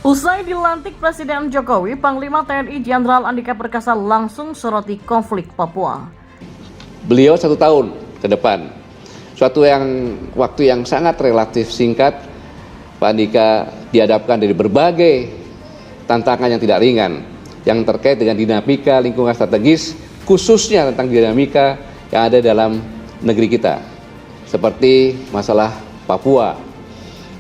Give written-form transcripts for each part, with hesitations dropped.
Usai dilantik Presiden Jokowi, Panglima TNI Jenderal Andika Perkasa langsung soroti konflik Papua. Beliau 1 tahun ke depan, waktu yang sangat relatif singkat, Pak Andika dihadapkan dari berbagai tantangan yang tidak ringan, yang terkait dengan dinamika lingkungan strategis, khususnya tentang dinamika yang ada dalam negeri kita, seperti masalah Papua.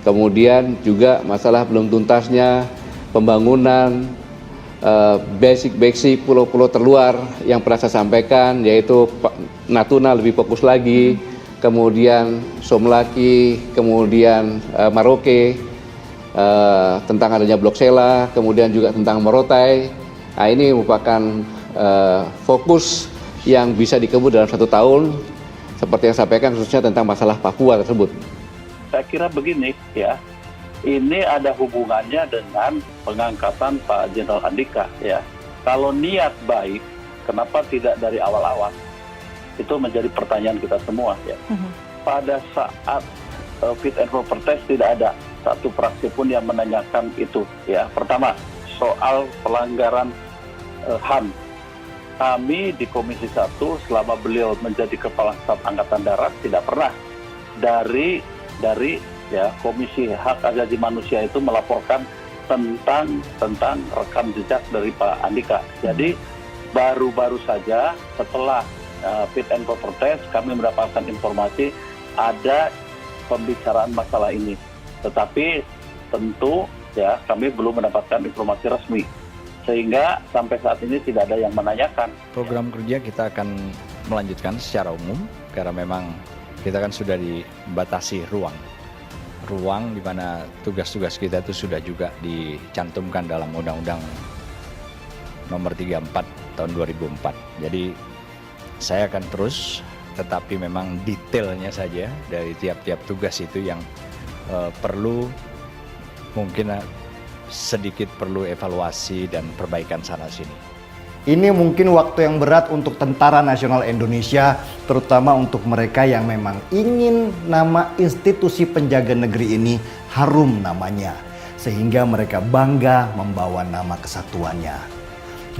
Kemudian juga masalah belum tuntasnya pembangunan basic pulau-pulau terluar yang pernah saya sampaikan, yaitu Natuna lebih fokus lagi, kemudian Somlaki, kemudian Maroke, tentang adanya Blok Sela, kemudian juga tentang Morotai. Nah, ini merupakan fokus yang bisa dikebut dalam 1 tahun, seperti yang saya sampaikan khususnya tentang masalah Papua tersebut. Saya kira begini ya, ini ada hubungannya dengan pengangkatan Pak Jenderal Andika ya. Kalau niat baik, kenapa tidak dari awal-awal? Itu menjadi pertanyaan kita semua ya. Pada saat fit and proper test tidak ada satu fraksi pun yang menanyakan itu ya. Pertama, soal pelanggaran HAM. Kami di Komisi 1 selama beliau menjadi Kepala Staf Angkatan Darat tidak pernah dari ya Komisi Hak Asasi Manusia itu melaporkan tentang rekam jejak dari Pak Andika. Jadi baru-baru saja setelah fit and proper test kami mendapatkan informasi ada pembicaraan masalah ini. Tetapi tentu ya kami belum mendapatkan informasi resmi. Sehingga sampai saat ini tidak ada yang menanyakan. Program kerja kita akan melanjutkan secara umum karena memang kita kan sudah dibatasi ruang di mana tugas-tugas kita itu sudah juga dicantumkan dalam Undang-Undang Nomor 34 tahun 2004. Jadi saya akan terus, tetapi memang detailnya saja dari tiap-tiap tugas itu yang perlu mungkin sedikit perlu evaluasi dan perbaikan sana-sini. Ini mungkin waktu yang berat untuk Tentara Nasional Indonesia, terutama untuk mereka yang memang ingin nama institusi penjaga negeri ini harum namanya, sehingga mereka bangga membawa nama kesatuannya.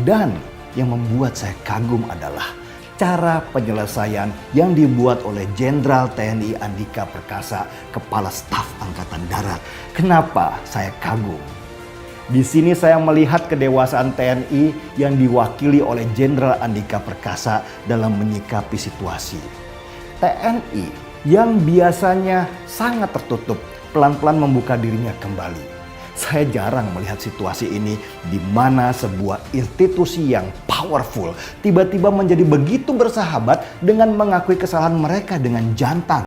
Dan yang membuat saya kagum adalah cara penyelesaian yang dibuat oleh Jenderal TNI Andika Perkasa, Kepala Staf Angkatan Darat. Kenapa saya kagum? Di sini saya melihat kedewasaan TNI yang diwakili oleh Jenderal Andika Perkasa dalam menyikapi situasi. TNI yang biasanya sangat tertutup, pelan-pelan membuka dirinya kembali. Saya jarang melihat situasi ini di mana sebuah institusi yang powerful tiba-tiba menjadi begitu bersahabat dengan mengakui kesalahan mereka dengan jantan.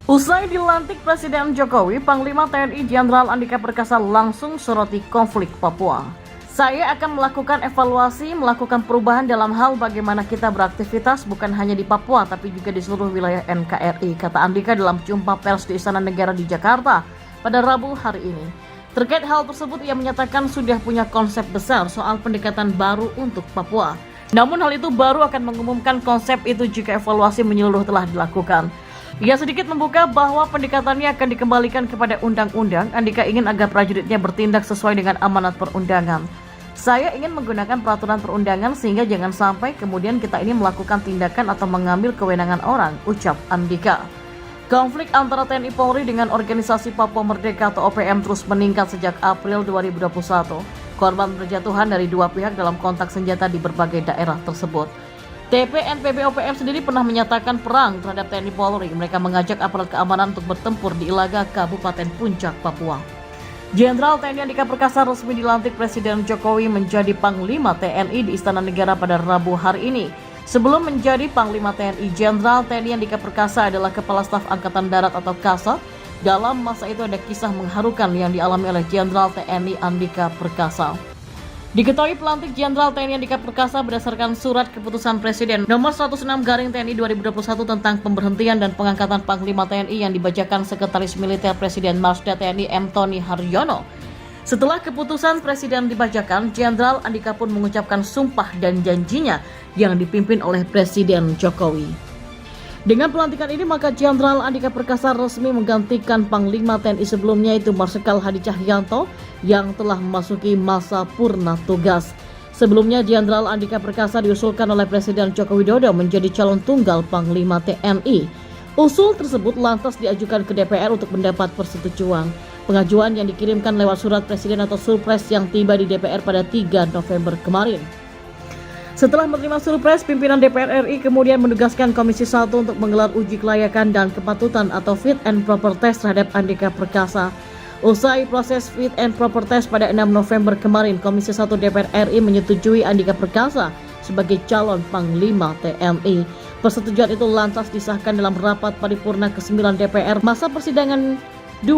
Usai dilantik Presiden Jokowi, Panglima TNI Jenderal Andika Perkasa langsung soroti konflik Papua. Saya akan melakukan evaluasi, melakukan perubahan dalam hal bagaimana kita beraktivitas bukan hanya di Papua tapi juga di seluruh wilayah NKRI, kata Andika dalam jumpa pers di Istana Negara di Jakarta pada Rabu hari ini. Terkait hal tersebut, ia menyatakan sudah punya konsep besar soal pendekatan baru untuk Papua. Namun hal itu baru akan mengumumkan konsep itu jika evaluasi menyeluruh telah dilakukan. Ia sedikit membuka bahwa pendekatannya akan dikembalikan kepada undang-undang. Andika ingin agar prajuritnya bertindak sesuai dengan amanat perundangan. Saya ingin menggunakan peraturan perundangan sehingga jangan sampai kemudian kita ini melakukan tindakan atau mengambil kewenangan orang, ucap Andika. Konflik antara TNI Polri dengan organisasi Papua Merdeka atau OPM terus meningkat sejak April 2021. Korban berjatuhan dari dua pihak dalam kontak senjata di berbagai daerah tersebut. TPNPB OPM sendiri pernah menyatakan perang terhadap TNI Polri. Mereka mengajak aparat keamanan untuk bertempur di Ilaga, Kabupaten Puncak, Papua. Jenderal TNI Andika Perkasa resmi dilantik Presiden Jokowi menjadi Panglima TNI di Istana Negara pada Rabu hari ini. Sebelum menjadi Panglima TNI, Jenderal TNI Andika Perkasa adalah Kepala Staf Angkatan Darat atau Kasat. Dalam masa itu ada kisah mengharukan yang dialami oleh Jenderal TNI Andika Perkasa. Diketahui pelantik Jenderal TNI Andika Perkasa berdasarkan surat keputusan Presiden nomor 106 garing TNI 2021 tentang pemberhentian dan pengangkatan Panglima TNI yang dibacakan Sekretaris Militer Presiden Marsda TNI M. Tony Haryono. Setelah keputusan Presiden dibacakan, Jenderal Andika pun mengucapkan sumpah dan janjinya yang dipimpin oleh Presiden Jokowi. Dengan pelantikan ini, maka Jenderal Andika Perkasa resmi menggantikan Panglima TNI sebelumnya, yaitu Marsikal Hadi Cahyanto yang telah memasuki masa purna tugas. Sebelumnya, Jenderal Andika Perkasa diusulkan oleh Presiden Joko Widodo menjadi calon tunggal Panglima TNI. Usul tersebut lantas diajukan ke DPR untuk mendapat persetujuan. Pengajuan yang dikirimkan lewat surat Presiden atau Surpres yang tiba di DPR pada 3 November kemarin. Setelah menerima Surpres, pimpinan DPR RI kemudian menugaskan Komisi 1 untuk menggelar uji kelayakan dan kepatutan atau fit and proper test terhadap Andika Perkasa. Usai proses fit and proper test pada 6 November kemarin, Komisi 1 DPR RI menyetujui Andika Perkasa sebagai calon Panglima TNI. Persetujuan itu lantas disahkan dalam rapat paripurna ke-9 DPR masa persidangan 2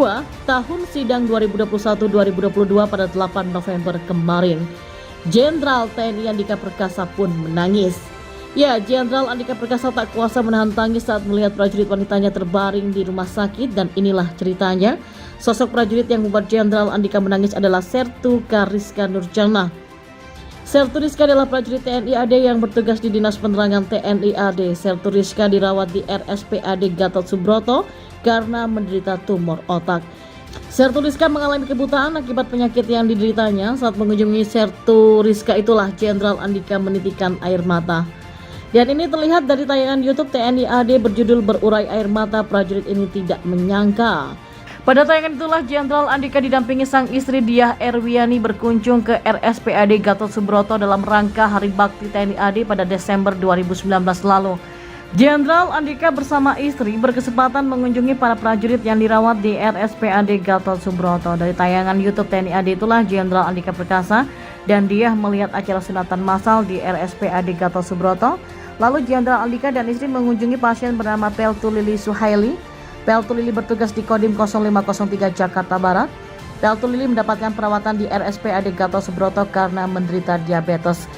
tahun sidang 2021-2022 pada 8 November kemarin. Jenderal TNI Andika Perkasa pun menangis. Ya, Jenderal Andika Perkasa tak kuasa menahan tangis saat melihat prajurit wanitanya terbaring di rumah sakit, dan inilah ceritanya. Sosok prajurit yang membuat Jenderal Andika menangis adalah Sertu Kariska Nurjana. Sertu Rizka adalah prajurit TNI AD yang bertugas di Dinas Penerangan TNI AD. Sertu Rizka dirawat di RSPAD Gatot Subroto karena menderita tumor otak. Sertu Rizka mengalami kebutaan akibat penyakit yang dideritanya. Saat mengunjungi Sertu Rizka itulah Jenderal Andika menitikan air mata. Dan ini terlihat dari tayangan YouTube TNI AD berjudul Berurai Air Mata. Prajurit ini tidak menyangka. Pada tayangan itulah Jenderal Andika didampingi sang istri Diah Erwiani berkunjung ke RSPAD Gatot Subroto dalam rangka Hari Bakti TNI AD pada Desember 2019 lalu. Jenderal Andika bersama istri berkesempatan mengunjungi para prajurit yang dirawat di RSPAD Gatot Subroto. Dari tayangan YouTube TNI AD itulah Jenderal Andika Perkasa dan Diah melihat acara sunatan massal di RSPAD Gatot Subroto. Lalu Jenderal Andika dan istri mengunjungi pasien bernama Peltu Lili Suhaili. Peltu Lili bertugas di Kodim 0503 Jakarta Barat. Peltu Lili mendapatkan perawatan di RSPAD Gatot Subroto karena menderita diabetes.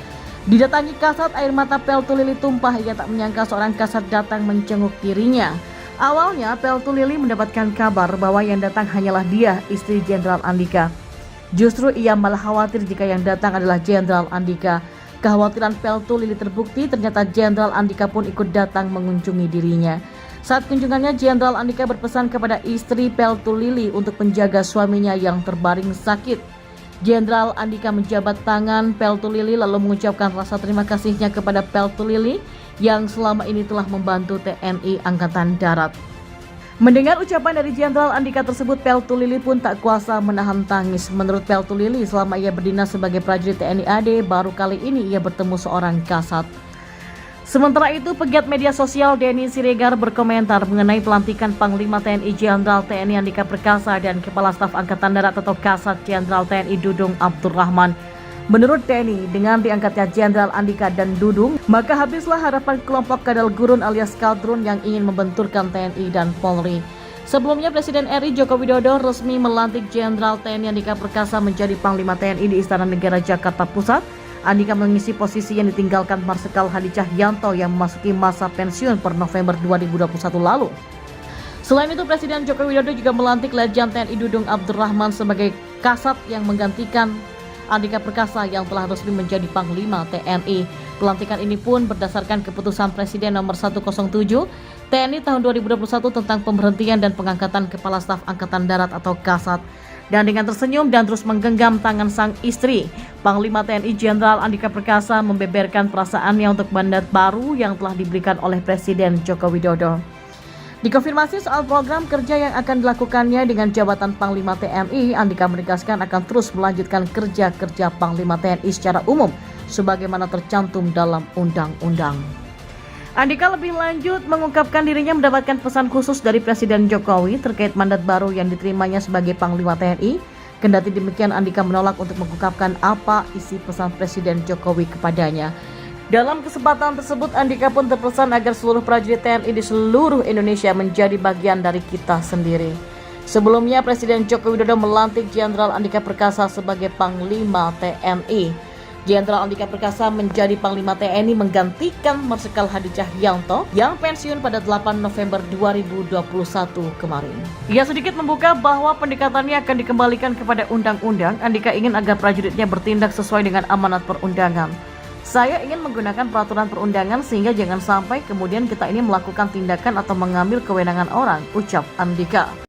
Didatangi kasat, air mata Peltu Lili tumpah. Ia tak menyangka seorang kasat datang mencenguk dirinya. Awalnya Peltu Lili mendapatkan kabar bahwa yang datang hanyalah dia, istri Jenderal Andika. Justru ia malah khawatir jika yang datang adalah Jenderal Andika. Kekhawatiran Peltu Lili terbukti, ternyata Jenderal Andika pun ikut datang mengunjungi dirinya. Saat kunjungannya, Jenderal Andika berpesan kepada istri Peltu Lili untuk menjaga suaminya yang terbaring sakit. Jenderal Andika menjabat tangan Peltu Lili lalu mengucapkan rasa terima kasihnya kepada Peltu Lili yang selama ini telah membantu TNI Angkatan Darat. Mendengar ucapan dari Jenderal Andika tersebut, Peltu Lili pun tak kuasa menahan tangis. Menurut Peltu Lili, selama ia berdinas sebagai prajurit TNI AD, baru kali ini ia bertemu seorang kasat. Sementara itu, pegiat media sosial Denny Siregar berkomentar mengenai pelantikan Panglima TNI Jenderal TNI Andika Perkasa dan Kepala Staf Angkatan Darat atau Kasat Jenderal TNI Dudung Abdurrahman. Menurut Denny, dengan diangkatnya Jenderal Andika dan Dudung, maka habislah harapan kelompok kadal gurun alias kadrun yang ingin membenturkan TNI dan Polri. Sebelumnya, Presiden RI Joko Widodo resmi melantik Jenderal TNI Andika Perkasa menjadi Panglima TNI di Istana Negara Jakarta Pusat. Andika mengisi posisi yang ditinggalkan Marsikal Hadi Cahyanto yang memasuki masa pensiun per November 2021 lalu. Selain itu, Presiden Joko Widodo juga melantik Letjen TNI Dudung Abdurrahman sebagai kasat yang menggantikan Andika Perkasa yang telah resmi menjadi Panglima TNI. Pelantikan ini pun berdasarkan keputusan Presiden nomor 107 TNI tahun 2021 tentang pemberhentian dan pengangkatan Kepala Staf Angkatan Darat atau Kasat. Dan dengan tersenyum dan terus menggenggam tangan sang istri, Panglima TNI Jenderal Andika Perkasa membeberkan perasaannya untuk mandat baru yang telah diberikan oleh Presiden Joko Widodo. Dikonfirmasi soal program kerja yang akan dilakukannya dengan jabatan Panglima TNI, Andika menegaskan akan terus melanjutkan kerja-kerja Panglima TNI secara umum sebagaimana tercantum dalam undang-undang. Andika lebih lanjut mengungkapkan dirinya mendapatkan pesan khusus dari Presiden Jokowi terkait mandat baru yang diterimanya sebagai Panglima TNI. Kendati demikian, Andika menolak untuk mengungkapkan apa isi pesan Presiden Jokowi kepadanya. Dalam kesempatan tersebut, Andika pun terpesan agar seluruh prajurit TNI di seluruh Indonesia menjadi bagian dari kita sendiri. Sebelumnya, Presiden Joko Widodo melantik Jenderal Andika Perkasa sebagai Panglima TNI. Jenderal Andika Perkasa menjadi Panglima TNI menggantikan Marsikal Hadi Cahyanto yang pensiun pada 8 November 2021 kemarin. Ia sedikit membuka bahwa pendekatannya akan dikembalikan kepada undang-undang. Andika ingin agar prajuritnya bertindak sesuai dengan amanat perundangan. Saya ingin menggunakan peraturan perundangan sehingga jangan sampai kemudian kita ini melakukan tindakan atau mengambil kewenangan orang, ucap Andika.